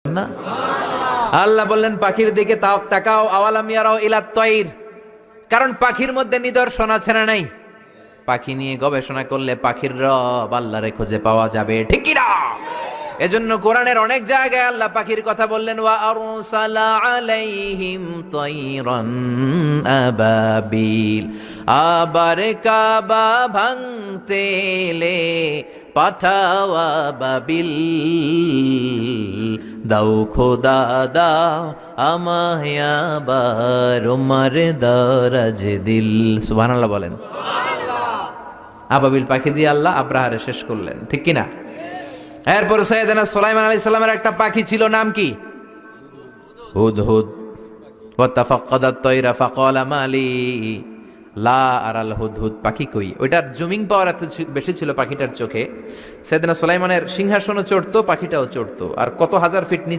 না। আল্লাহ বললেন পাখির দিকে তাকাও, আওয়ালাম ইয়ারাও ইলাত তায়র, কারণ পাখির মধ্যে নিদর্শন আছে না নাই? পাখি নিয়ে গবেষণা করলে পাখির রব আল্লাহরে খুঁজে পাওয়া যাবে, ঠিক কি না? এজন্য কোরআনের অনেক জায়গায় আল্লাহ পাখির কথা বললেন, ওয়া আরসালা আলাইহিম তায়রান আবাবিল, আবার কাবা ভাঙতে এলে পাঠাও আবাবিল, দাও খোদা দাও আমায় আবার উমার দারাজ দিল। সুবহানাল্লাহ বলেন। আবাবিল পাখি দিয়ে আল্লাহ আব্রাহারে শেষ করলেন, ঠিক কিনা? এরপর সাইয়েদনা সুলাইমান আলাইহিস সালামের একটা পাখি ছিল, নাম কি? হুদহুদ। ওয়া তাফাক্কাদাত তায়রা ফাকালা মালি লা আরাল হুদহুদ, পাখি কই? ওইটার জুমিং পাওয়ার এত বেশি ছিল পাখিটার চোখে, সাইয়েদনা সুলাইমানের সিংহাসনও চড়তো, পাখিটাও চড়তো, আর কত হাজার ফিট